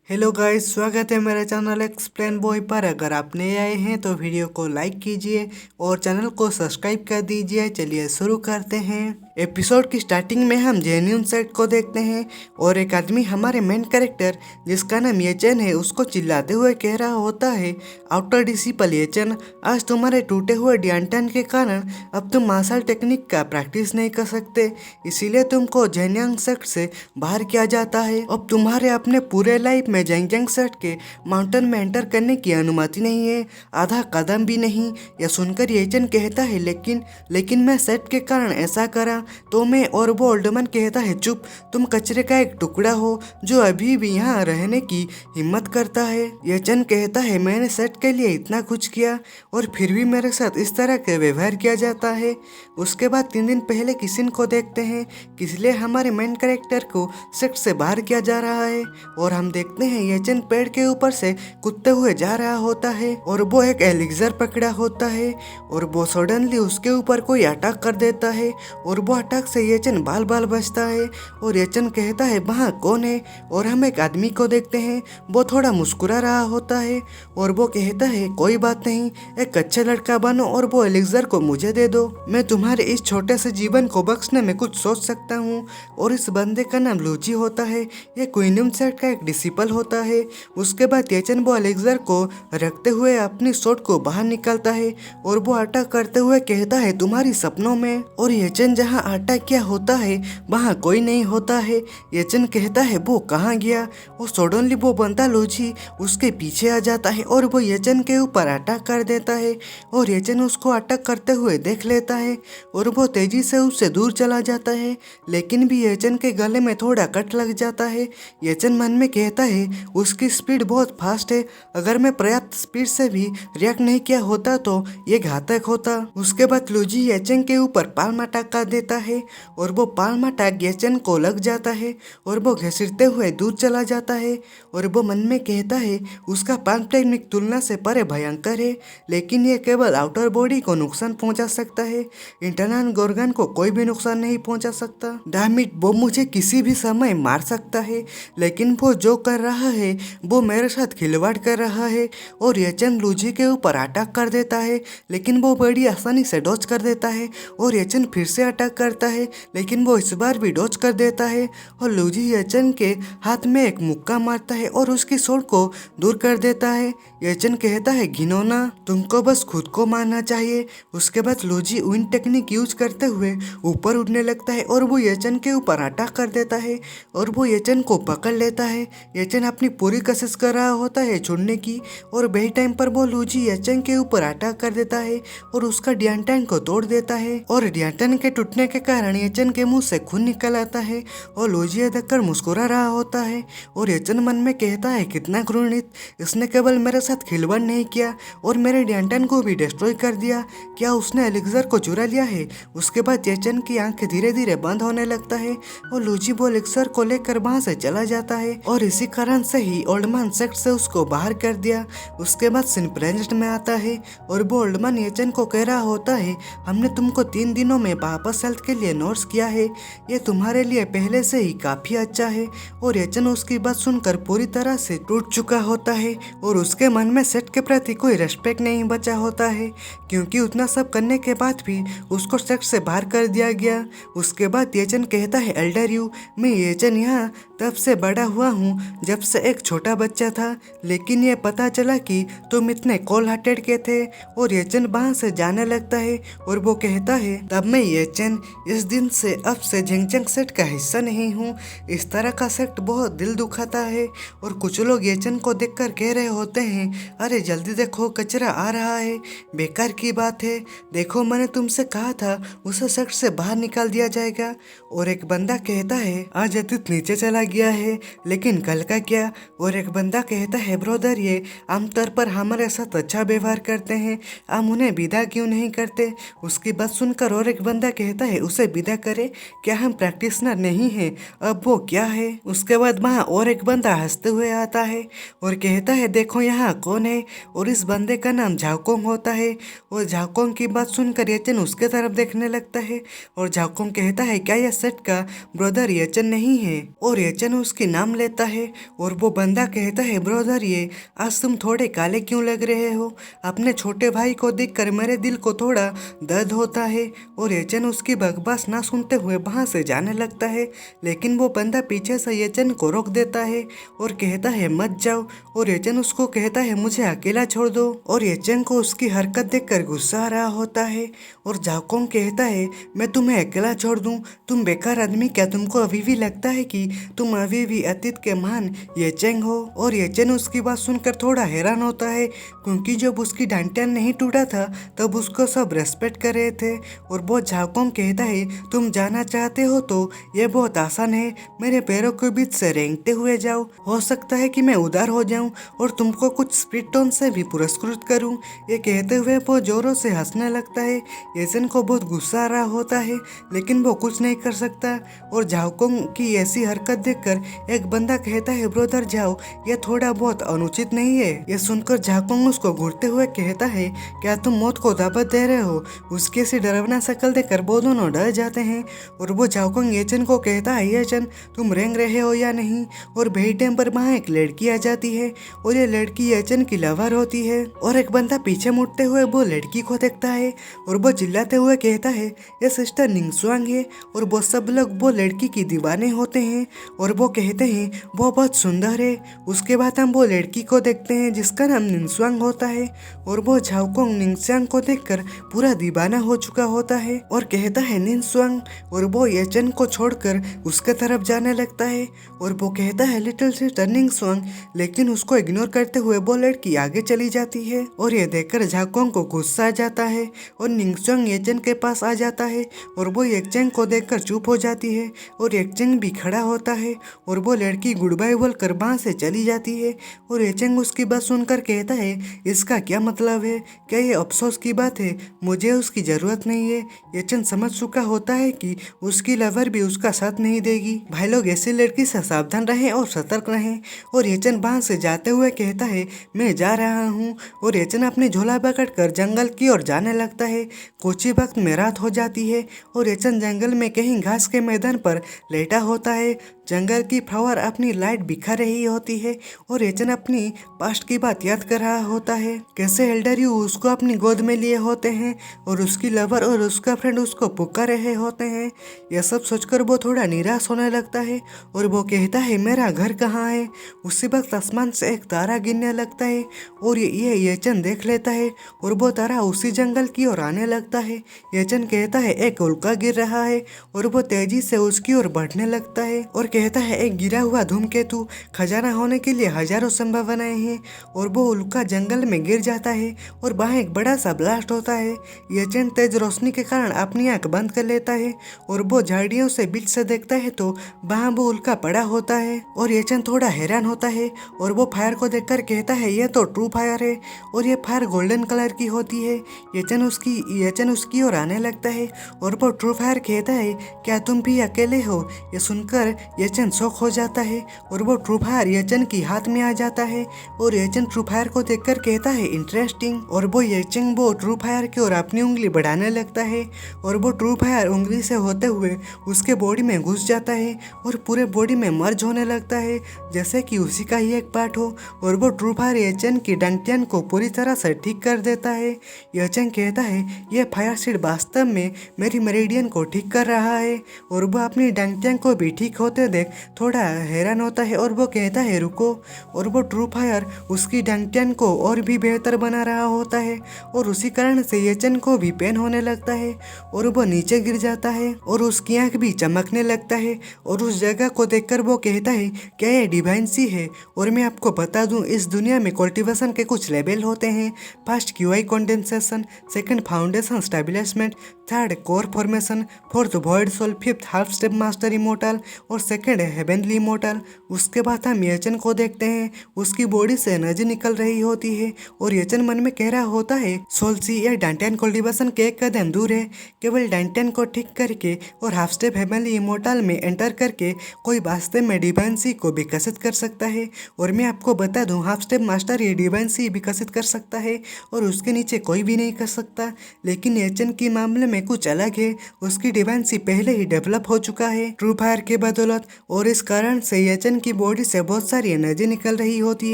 Hello guys, स्वागत है मेरे चैनल एक्सप्लेन बॉय पर। अगर आप नए आए हैं तो वीडियो को लाइक कीजिए और चैनल को सब्सक्राइब कर दीजिए। चलिए शुरू करते हैं। एपिसोड की स्टार्टिंग में हम जेन्यून सेट को देखते हैं और एक आदमी हमारे मेन कैरेक्टर जिसका नाम येचन है उसको चिल्लाते हुए कह रहा होता है, आउटर डिसिपल येचन, आज तुम्हारे टूटे हुए डियांटन के कारण अब तुम मार्शल टेक्निक का प्रैक्टिस नहीं कर सकते, इसीलिए तुमको जेन्यांग सेट से बाहर किया जाता है। अब तुम्हारे अपने पूरे लाइफ में जेंगजेंग सेट के माउंटेन में एंटर करने की अनुमति नहीं है, आधा कदम भी नहीं। यह सुनकर येचन कहता है, लेकिन मैं सेट के कारण ऐसा करा तो मैं। और वो ओल्डमैन कहता है, चुप, तुम कचरे का एक टुकड़ा हो जो अभी भी यहाँ रहने की हिम्मत करता है। येचन कहता है, मैंने सेट के लिए इतना कुछ किया और फिर भी मेरे साथ इस तरह का व्यवहार किया जाता है। उसके बाद 3 दिन पहले किसिन को देखते हैं, इसलिए हमारे मेन कैरेक्टर को सेट से बाहर किया जा रहा है और हम देखते हैं येचन पेड़ के ऊपर से कूदते हुए जा रहा होता है और वो एक एलिक्सर पकड़ा होता है और वो सडनली उसके ऊपर कोई अटैक कर देता है और वो अटैक से येचन बाल बाल बचता है और येचन कहता है, वहाँ कौन है? और हम एक आदमी को देखते हैं, वो थोड़ा मुस्कुरा रहा होता है और वो कहता है, कोई बात नहीं, एक अच्छा लड़का बनो और वो एलिक्सर को मुझे दे दो, मैं तुम्हारे इस छोटे से जीवन को बख्शने में कुछ सोच सकता हूँ। और इस बंदे का नाम लूची होता है, ये क्वीनियम सेट का एक डिसिपल होता है। उसके बाद येचन वो एलेक्सर को रखते हुए अपनी शॉट को बाहर निकालता है और वो अटैक करते हुए कहता है, तुम्हारी सपनों में। और येचन जहाँ अटैक किया होता है वहाँ कोई नहीं होता है। येचन कहता है, वो कहाँ गया? और सडनली वो बंदा लूची उसके पीछे आ जाता है और वो येचन के ऊपर अटैक कर देता है और येचन उसको अटैक करते हुए देख लेता है और वो तेजी से उससे दूर चला जाता है, लेकिन भी येचन के गले में थोड़ा कट लग जाता है। येचन मन में कहता है, उसकी स्पीड बहुत फास्ट है, अगर मैं पर्याप्त स्पीड से भी रिएक्ट नहीं किया होता तो ये घातक होता। उसके बाद लूजी येचन के ऊपर पाल्म अटैक कर देता है और वो पाल्म अटैक येचन को लग जाता है और वो घसीटते हुए दूर चला जाता है और वो मन में कहता है, उसका पाल्म टेक्निक तुलना से परे भयंकर है, लेकिन ये केवल आउटर बॉडी को नुकसान पहुंचा सकता है, इंटरनल ऑर्गन को कोई भी नुकसान नहीं पहुंचा सकता। डैम इट, वो मुझे किसी भी समय मार सकता है, लेकिन वो जो कर रहा है वो मेरे साथ खिलवाड़ कर रहा है। और येचन लूजी के ऊपर अटैक कर देता है, लेकिन वो बड़ी आसानी से डॉज कर देता है और येचन फिर से अटैक करता है, लेकिन वो इस बार भी डॉज कर देता है और लूजी येचन के हाथ में एक मुक्का मारता है और उसकी शॉट को दूर कर देता है। येचन कहता है, घिनौना, तुमको बस खुद को मारना चाहिए। उसके बाद लूजी विंड टेक्निक यूज करते हुए ऊपर उड़ने लगता है और वो येचन के ऊपर अटैक कर देता है और वो येचन को पकड़ लेता है। येचन अपनी पूरी कोशिश कर रहा होता है छुड़ने की और वही टाइम पर वो लूजी येचन के ऊपर अटैक कर देता है और उसका डियांटन को तोड़ देता है और डियांटन के टूटने के कारण येचन के मुंह से खून निकल आता है और लूजी ये देखकर मुस्कुरा रहा होता है और येचन मन में कहता है, कितना घृणित, इसने केवल मेरे साथ खिलवाड़ नहीं किया और मेरे डियांटन को भी डिस्ट्रॉय कर दिया, क्या उसने एलिक्सर को चुरा लिया है? उसके बाद येचन की आंखें धीरे धीरे बंद होने लगता है और लूजी वो एलिक्सर को लेकर वहां से चला जाता है और इसी कारण से ही ओल्डमैन सेक्ट से उसको बाहर कर दिया। उसके बाद सीन प्रेजेंट में आता है और वो ओल्डमैन येचन को कह रहा होता है, हमने तुमको 3 दिनों में वापस हेल्थ के लिए नोट्स किया है, ये तुम्हारे लिए पहले से ही काफी अच्छा है। और येचन उसकी बात सुनकर पूरी तरह से टूट चुका होता है और उसके मन में सेट के प्रति कोई रेस्पेक्ट नहीं बचा होता है, क्योंकि उतना सब करने के बाद भी उसको सेट से बाहर कर दिया गया। उसके बाद येचन कहता है, एल्डर यू, मैं येचन यहाँ तब से बड़ा हुआ हूँ जब से एक छोटा बच्चा था, लेकिन ये पता चला कि तुम इतने कोल्ड हार्टेड के थे। और येचन वहाँ से जाने लगता है और वो कहता है, तब मैं येचन इस दिन से अब से जेंगजेंग सेट का हिस्सा नहीं हूँ। इस तरह का सेट बहुत दिल दुखाता है और कुछ लोग येचन को देखकर कह रहे होते हैं, अरे जल्दी देखो, कचरा आ रहा है, बेकार की बात है, देखो मैंने तुमसे कहा था उसे सेट से बाहर निकाल दिया जाएगा। और एक बंदा कहता है, आज अतीत नीचे चला गया है, लेकिन कल का क्या? और एक बंदा कहता है, ब्रदर, ये आमतौर पर हमारे साथ अच्छा व्यवहार करते हैं, हम उन्हें विदा क्यों नहीं करते? उसकी बात सुनकर और एक बंदा कहता है, उसे विदा करे, क्या हम प्रैक्टिशनर नहीं है? अब वो क्या है? उसके बाद वहाँ और एक बंदा हंसते हुए आता है और कहता है, देखो यहाँ कौन है? और इस बंदे का नाम झाओकोंग होता है। और झाओकोंग की बात सुनकर येचन उसके तरफ देखने लगता है और झाओकोंग कहता है, क्या यह सेट का ब्रदर येचन नहीं है? और एचन उसकी नाम लेता है और वो बंदा कहता है, ब्रदर ये आज तुम थोड़े काले क्यों लग रहे हो? अपने छोटे भाई को देखकर मेरे दिल को थोड़ा दर्द होता है। और एचन उसकी बकवास ना सुनते हुए वहाँ से जाने लगता है, लेकिन वो बंदा पीछे से एचन को रोक देता है और कहता है मत जाओ। और एचन उसको कहता है मुझे अकेला छोड़ दो। और एचन को उसकी हरकत देखकर गुस्सा आ रहा होता है और जाकोंग कहता है मैं तुम्हें अकेला छोड़ दूं? तुम बेकार आदमी, क्या तुमको अभी भी लगता है कि तुम अभी भी अतीत के महान येचेंग हो? और येचेंग उसकी बात सुनकर थोड़ा हैरान होता है, क्योंकि जब उसकी डांटियान नहीं टूटा था तब उसको सब रेस्पेक्ट कर रहे थे। और वो जाकोंग कहता है तुम जाना चाहते हो तो ये बहुत आसान है, मेरे पैरों के बीच से रेंगते हुए जाओ, हो सकता है कि मैं उदार हो जाऊं और तुमको कुछ स्प्रिट टोन से भी पुरस्कृत करूं। ये कहते हुए वो जोरों से हंसने लगता है। येचेंग को बहुत गुस्सा आ रहा होता है, लेकिन वो कुछ नहीं कर सकता। और जाकोंग की ऐसी हरकत देखकर एक बंदा कहता है ब्रदर जाओ, ये थोड़ा बहुत अनुचित नहीं है? ये सुनकर जाकोंग उसको घूरते हुए कहता है क्या तुम मौत को दावत दे रहे हो? उसकी सी डरावना शक्ल देखकर वो दोनों डर जाते हैं। और वो जाकोंग येचन को कहता है येचन तुम रेंग रहे हो या नहीं? और वही टाइम पर वहाँ एक लड़की आ जाती है और ये लड़की येचन की लवर होती है। और एक बंदा पीछे मुड़ते हुए वो लड़की को देखता है और वो चिल्लाते हुए कहता है ये सिस्टर निंगसुआंग है। और वो सब लोग वो लड़की की दीवाने होते हैं और वो कहते हैं वो बहुत सुंदर है। उसके बाद हम वो लड़की को देखते हैं जिसका नाम निंगसुआंग होता है। और वो जाकोंग निंगसुआंग को देखकर पूरा दीवाना हो चुका होता है और कहता है निंगसुआंग। और वो येचन को छोड़कर उसके तरफ जाने लगता है और वो कहता है लिटिल सिस्टर निंगसुआंग, लेकिन उसको इग्नोर करते हुए वो लड़की आगे चली जाती है। और ये देखकर जाकोंग को गुस्सा आ जाता है और निंगसुआंग येचन के पास आ जाता है और वो येचेंग को देखकर चुप हो जाती है और येचेंग भी खड़ा होता है और वो लड़की गुड बाय बोलकर वहाँ से चली जाती है। और येचेंग उसकी बात सुनकर कहता है इसका क्या मतलब है? क्या ये अफसोस की बात है? मुझे उसकी जरूरत नहीं है। येचेंग समझ चुका होता है कि उसकी लवर भी उसका साथ नहीं देगी। भाई लोग ऐसी लड़की से सावधान रहें और सतर्क रहें। और येचेंग वहाँ से जाते हुए कहता है मैं जा रहा हूँ। और येचेंग अपनी झोला पकड़कर जंगल की ओर जाने लगता है। कुछ ही वक्त में रात हो जाती है और येचेंग जंगल में कहीं घास के मैदान पर लेटा होता है। जंगल की फ्लावर अपनी लाइट बिखा रही होती है और येचेंग अपनी पास्ट की बात याद कर रहा होता है, कैसे एल्डर यू उसको अपनी गोद में लिए होते हैं और उसकी लवर और उसका फ्रेंड उसको पुकार रहे होते हैं। यह सब सोचकर वो थोड़ा निराश होने लगता है और वो कहता है मेरा घर कहाँ है? उसी वक्त आसमान से एक तारा गिरने लगता है और ये येचेंग देख लेता है और वो तारा उसी जंगल की ओर आने लगता है। येचेंग कहता है एक उल्का गिर रहा है और वो तेजी से उसकी ओर बढ़ने लगता है और कहता है एक गिरा हुआ धूमकेतु खजाना होने के लिए हजारों संभावनाएं हैं। और वो उल्का जंगल में गिर जाता है और वहाँ एक बड़ा सा ब्लास्ट होता है। येचेंग तेज रोशनी के कारण अपनी आंख बंद कर लेता है और वो झाड़ियों से बीच से देखता है तो वहाँ वो उल्का पड़ा होता है। और येचेंग थोड़ा हैरान होता है और वो फायर को देखकर कहता है ये तो ट्रू फायर है और ये फायर गोल्डन कलर की होती है। येचेंग उसकी ओर आने लगता है और वो ट्रू फायर कहता है क्या तुम भी अकेले हो? ये सुनकर येचेंग शॉक हो जाता है और वो ट्रू फायर येचेंग की हाथ में आ जाता है और येचेंग ट्रू फायर को देखकर कहता है इंटरेस्टिंग। और वो येचेंग वो ट्रू फायर की ओर अपनी उंगली बढ़ाने लगता है और वो ट्रू फायर उंगली से होते हुए उसके बॉडी में घुस जाता है और पूरे बॉडी में मर्ज होने लगता है जैसे कि उसी का ही एक पार्ट हो। और वो ट्रू फायर येचेंग की डंटियन को पूरी तरह से ठीक कर देता है। येचेंग कहता है ये फायर सीड वास्तव में मेरी मेरिडियन को ठीक कर रहा है। और वो अपनी डंटियन को भी ठीक होते देख थोड़ा हैरान होता है और वो कहता है रुको। और वो ट्रू फायर उसकी डंटियन को और भी बेहतर बना रहा होता है और उसी कारण से येचेंग को भी पेन होने लगता है और वो नीचे गिर जाता है और उसकी आंख भी चमकने लगता है। और उस जगह को देखकर वो कहता है क्या ये डिवाइन सी है? और मैं आपको बता दूं इस दुनिया में कल्टीवेशन के कुछ लेवल होते हैं। First QI condensation, second foundation establishment, third core formation, fourth void soul, fifth half step master immortal और सेकंड हेवनली इमोर्टल। उसके बाद हम येचेंग को देखते हैं, उसकी बॉडी से एनर्जी निकल रही होती है और येचेंग मन में कह रहा होता है सोल्सी या डांटियन कल्टीवेशन के एक कदम दूर है। केवल डांटियन को ठीक करके और हाफ स्टेप हेवनली इमोर्टल में एंटर करके कोई वास्तव में डिवाइन सी को विकसित कर सकता है। और मैं आपको बता दूं हाफ स्टेप मास्टर ये डिवाइन सी विकसित कर सकता है और उसके नीचे कोई भी नहीं कर सकता। लेकिन येचेंग के मामले में कुछ अलग है, उसकी डिवाइन सी पहले ही डेवलप हो चुका है। ट्रू फायर के बदौलत और इस कारण से येचन की बॉडी से बहुत सारी एनर्जी निकल रही होती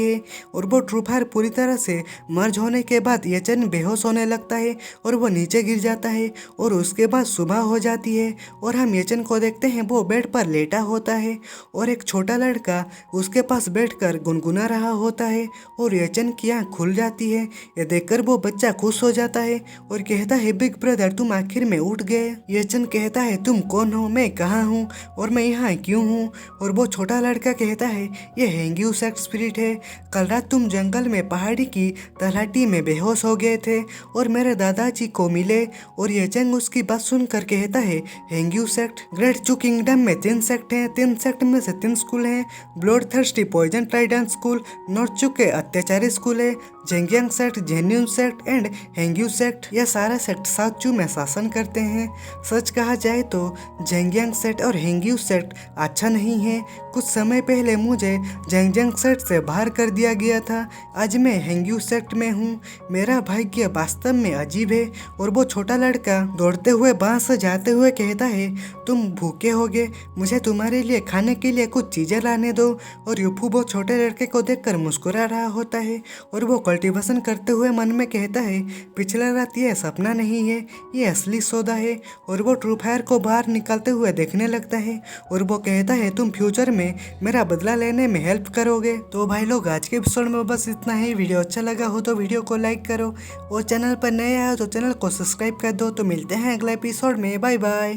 है और वो ट्रू फायर पूरी तरह से मर्ज होने के बाद येचन बेहोश होने लगता है और वो नीचे गिर जाता है और उसके बाद सुबह हो जाती है और हम येचन को देखते हैं वो बेड पर लेटा होता है और एक छोटा लड़का उसके पास बैठकर गुनगुना रहा होता है और येचन की आँख खुल जाती है। ये देखकर वो बच्चा खुश हो जाता है और कहता है बिग ब्रदर तुम आखिर में उठ गए। येचन कहता है तुम कौन हो, मैं कहाँ हूँ और मैं यहाँ क्यों हूँ। और वो छोटा लड़का कहता है ये हेंग्यू सेक्ट स्पिरिट है, कल रात तुम जंगल में पहाड़ी की तलहटी में बेहोश हो गए थे और मेरे दादाजी को मिले। और येचन उसकी बात सुनकर कहता है हेंग्यू सेक्ट, ग्रेट चू किंगडम में 3 सेक्ट हैं, 3 सेक्ट में से 3 स्कूल हैं, blood thirsty poison trident school, north Chu के अत्याचारी स्कूल है, Zhengyang sect, Zhenyuan sect and Hengyu sect. यह सारा सेक्ट साउथ चू में शासन करते हैं। सच कहा जाए तो जेंगियांग सेक्ट और हेंग्यू सेक्ट अच्छा नहीं है। कुछ समय पहले मुझे जेंगियांग सेक्ट से बाहर कर दिया गया था, आज मैं हेंग्यू सेक्ट में हूँ। मेरा भाग्य वास्तव में अजीब है। और वो छोटा लड़का दौड़ते हुए बांस से जाते हुए कहता है तुम भूखे होगे, मुझे तुम्हारे लिए खाने के लिए कुछ चीजें लाने दो। और यूफू वो छोटे लड़के को देखकर मुस्कुरा रहा होता है और वो कल्टीवेशन करते हुए मन में कहता है पिछला रात ये सपना नहीं है, ये असली सौदा है। और वो ट्रू फायर को बाहर निकलते हुए देखने लगता है और वो कहता है तुम फ्यूचर में मेरा बदला लेने में हेल्प करोगे। तो भाई लोग आज के एपिसोड में बस इतना ही। वीडियो अच्छा लगा हो तो वीडियो को लाइक करो और चैनल पर नए आए हो तो चैनल को सब्सक्राइब कर दो। तो मिलते हैं अगले एपिसोड में, बाय बाय।